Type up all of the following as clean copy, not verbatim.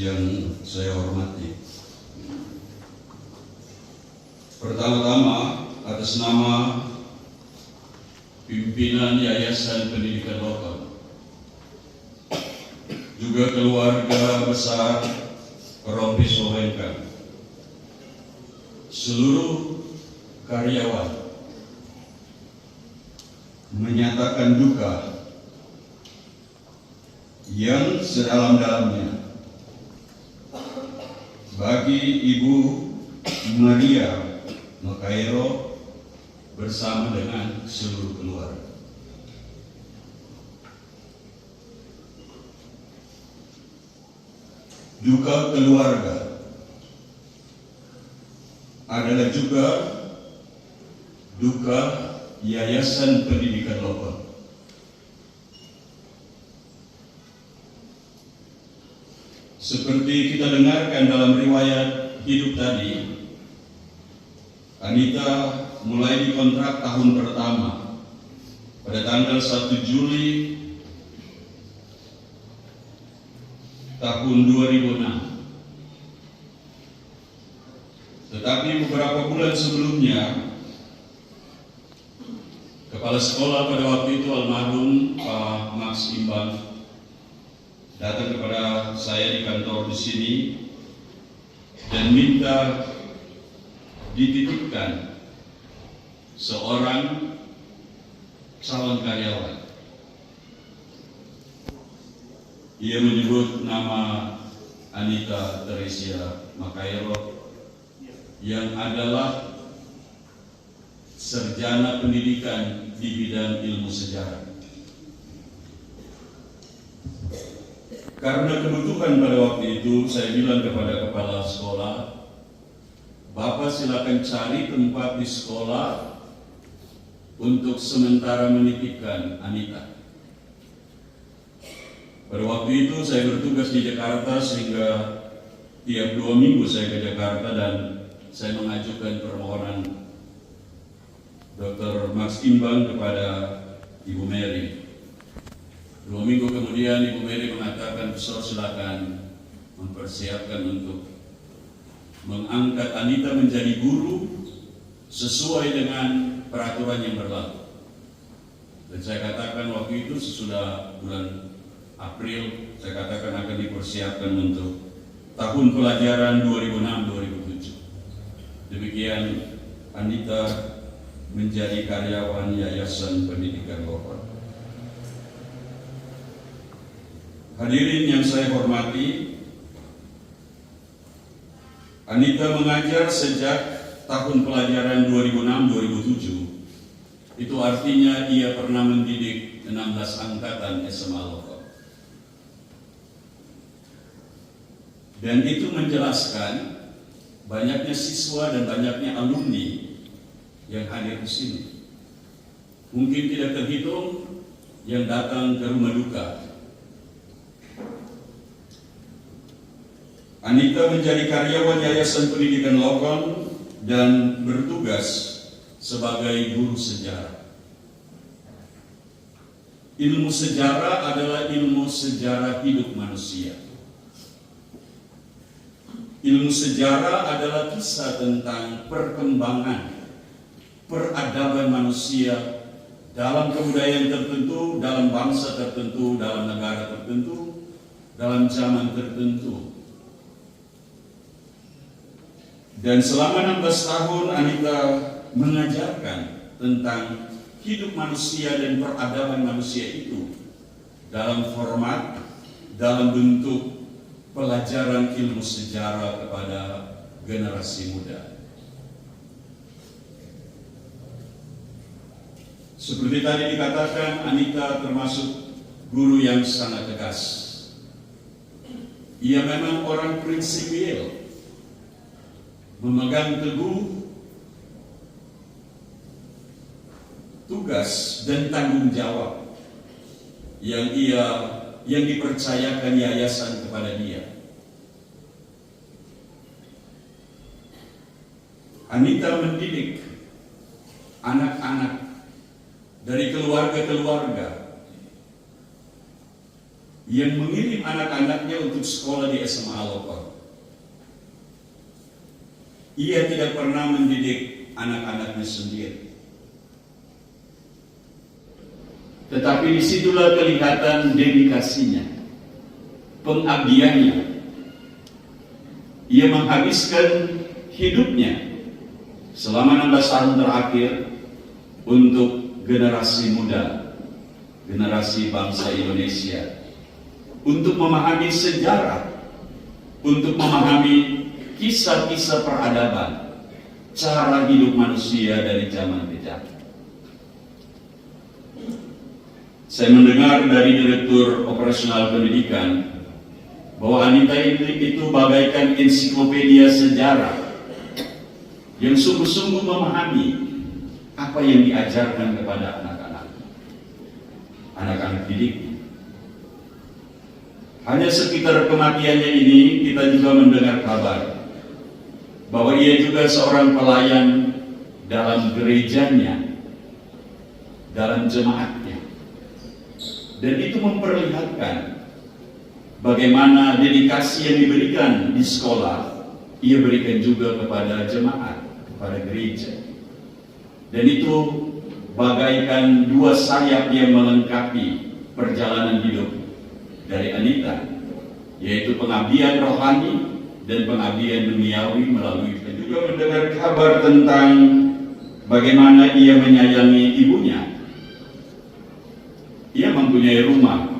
Yang saya hormati, pertama-tama atas nama pimpinan Yayasan Pendidikan Lokal, juga keluarga besar Rompis Sowenkan, seluruh karyawan, menyatakan duka yang sedalam-dalamnya bagi Ibu Maria Makairo bersama dengan seluruh keluarga. Duka keluarga adalah juga duka Yayasan Pendidikan Lokal. Seperti kita dengarkan dalam riwayat hidup tadi, Anita mulai dikontrak tahun pertama pada tanggal 1 Juli tahun 2006. Tetapi beberapa bulan sebelumnya, kepala sekolah pada waktu itu almarhum Pak Max Imbang datang kepada saya di kantor di sini dan minta dititipkan seorang calon karyawan. Ia menyebut nama Anita Teresia Makairo yang adalah sarjana pendidikan di bidang ilmu sejarah. Karena kebutuhan pada waktu itu, saya bilang kepada kepala sekolah, Bapak silakan cari tempat di sekolah untuk sementara menitipkan Anita. Pada waktu itu saya bertugas di Jakarta sehingga tiap 2 minggu saya ke Jakarta dan saya mengajukan permohonan Dr. Max Imbang kepada Ibu Mary. 2 minggu kemudian Ibu Mary mengatakan, "Profesor, silakan mempersiapkan untuk mengangkat Anita menjadi guru sesuai dengan peraturan yang berlaku." Dan saya katakan waktu itu sesudah bulan April, saya katakan akan dipersiapkan untuk tahun pelajaran 2006-2007. Demikian Anita menjadi karyawan Yayasan Pendidikan Lokal. Hadirin yang saya hormati, Anita mengajar sejak tahun pelajaran 2006-2007. Itu artinya ia pernah mendidik 16 angkatan SMA lokal. Dan itu menjelaskan banyaknya siswa dan banyaknya alumni yang hadir di sini. Mungkin tidak terhitung yang datang ke rumah duka. Anita menjadi karyawan Yayasan Pendidikan Lokal dan bertugas sebagai guru sejarah. Ilmu sejarah adalah ilmu sejarah hidup manusia. Ilmu sejarah adalah kisah tentang perkembangan peradaban manusia dalam kebudayaan tertentu, dalam bangsa tertentu, dalam negara tertentu, dalam zaman tertentu. Dan selama 16 tahun Anita mengajarkan tentang hidup manusia dan peradaban manusia itu dalam format, dalam bentuk pelajaran ilmu sejarah kepada generasi muda. Seperti tadi dikatakan, Anita termasuk guru yang sangat tegas. Ia memang orang prinsipil, memegang teguh tugas dan tanggung jawab yang dipercayakan yayasan kepada dia. Anita mendidik anak-anak dari keluarga-keluarga yang mengirim anak-anaknya untuk sekolah di SMA lokal. Ia tidak pernah mendidik anak-anaknya sendiri. Tetapi disitulah kelihatan dedikasinya, pengabdiannya. Ia menghabiskan hidupnya selama 16 tahun terakhir untuk generasi muda, generasi bangsa Indonesia, untuk memahami sejarah, untuk memahami kisah-kisah peradaban, cara hidup manusia dari zaman ke zaman. Saya mendengar dari Direktur Operasional Pendidikan bahwa Anita itu bagaikan ensiklopedia sejarah yang sungguh-sungguh memahami apa yang diajarkan kepada anak-anak didik. Hanya sekitar kematiannya ini kita juga mendengar kabar bahwa ia juga seorang pelayan dalam gerejanya, dalam jemaatnya. Dan itu memperlihatkan bagaimana dedikasi yang diberikan di sekolah, ia berikan juga kepada jemaat, kepada gereja. Dan itu bagaikan dua sayap yang melengkapi perjalanan hidup dari Anita, yaitu pengabdian rohani dan pengabdian duniawi melalui juga mendengar kabar tentang bagaimana ia menyayangi ibunya. Ia mempunyai rumah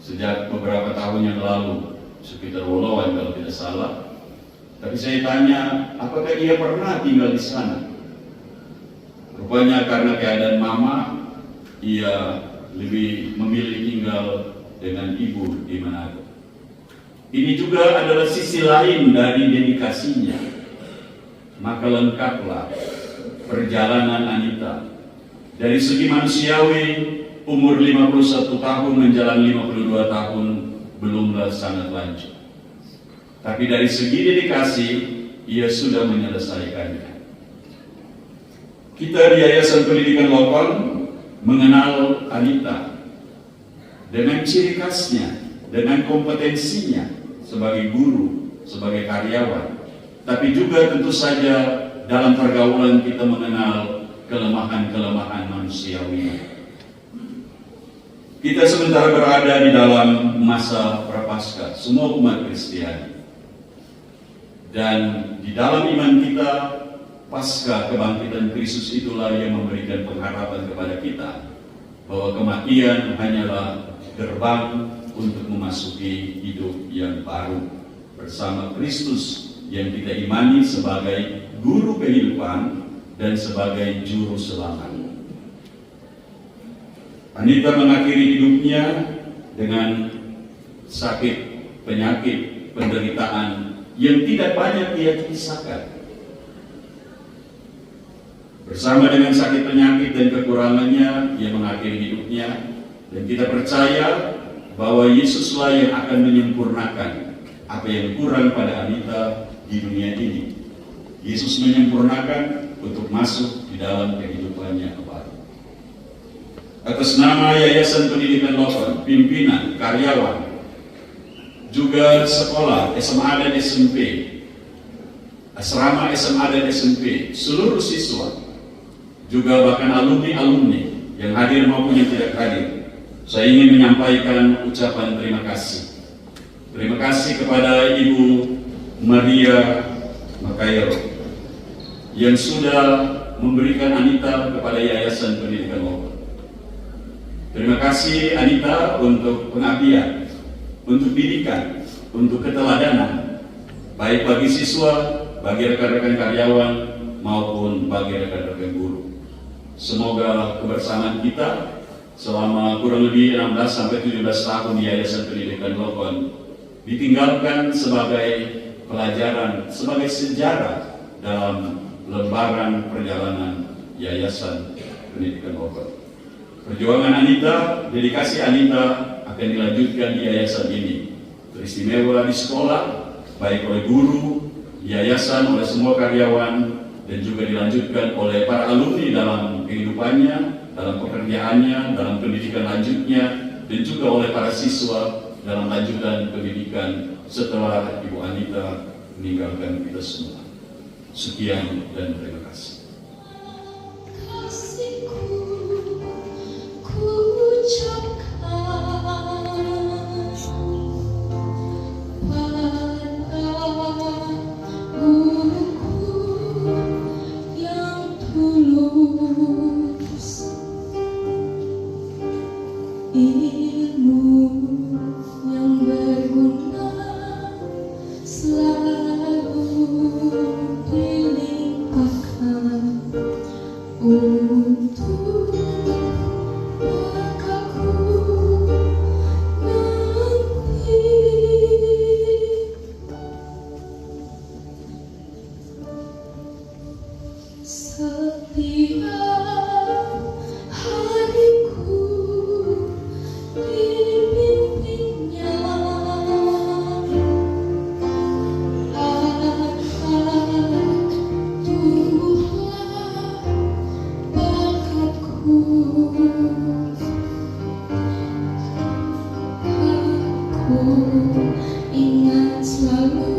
sejak beberapa tahun yang lalu, sekitar Woloan kalau tidak salah. Tapi saya tanya, apakah ia pernah tinggal di sana? Rupanya karena keadaan mama, ia lebih memilih tinggal dengan ibu di Manado. Ini juga adalah sisi lain dari dedikasinya. Maka lengkaplah perjalanan Anita. Dari segi manusiawi, umur 51 tahun menjalani 52 tahun belumlah sangat lanjut. Tapi dari segi dedikasi, ia sudah menyelesaikannya. Kita di Yayasan Pendidikan Lokal mengenal Anita dengan ciri khasnya, dengan kompetensinya sebagai guru, sebagai karyawan. Tapi juga tentu saja dalam pergaulan kita mengenal kelemahan-kelemahan manusiawi. Kita sementara berada di dalam masa prapaskah, semua umat Kristiani. Dan di dalam iman kita, pasca kebangkitan Kristus itulah yang memberikan pengharapan kepada kita bahwa kematian hanyalah gerbang untuk memasuki hidup yang baru bersama Kristus yang kita imani sebagai guru kehidupan dan sebagai juru selamat. Anita mengakhiri hidupnya dengan sakit, penyakit, penderitaan yang tidak banyak ia kisahkan. Bersama dengan sakit penyakit dan kekurangannya, ia mengakhiri hidupnya, dan kita percaya bahwa Yesuslah yang akan menyempurnakan apa yang kurang pada Anita di dunia ini. Yesus menyempurnakan untuk masuk di dalam kehidupannya baru. Atas nama Yayasan Pendidikan Lokal, pimpinan, karyawan, juga sekolah, SMA dan SMP, asrama SMA dan SMP, seluruh siswa, juga bahkan alumni-alumni yang hadir maupun yang tidak hadir, saya ingin menyampaikan ucapan terima kasih. Terima kasih kepada Ibu Maria Makairo yang sudah memberikan Anita kepada Yayasan Pendidikan Lokal. Terima kasih Anita untuk pengabdian, untuk didikan, untuk keteladanan, baik bagi siswa, bagi rekan-rekan karyawan, maupun bagi rekan-rekan guru. Semoga kebersamaan kita selama kurang lebih 16-17 tahun di Yayasan Pendidikan Lokal ditinggalkan sebagai pelajaran, sebagai sejarah dalam lembaran perjalanan Yayasan Pendidikan Lokal. Perjuangan Anita, dedikasi Anita akan dilanjutkan di yayasan ini. Teristimewa di sekolah, baik oleh guru, yayasan, oleh semua karyawan, dan juga dilanjutkan oleh para alumni dalam kehidupannya, dalam pekerjaannya, dalam pendidikan lanjutnya, dan juga oleh para siswa dalam lanjutan pendidikan setelah Ibu Anita meninggalkan kita semua. Sekian dan terima kasih. Ilmu yang berguna selalu dilimpahkan untuk makaku nanti. Setiap hariku dipimpinnya, tumbuhlah bakatku. Aku ingat selalu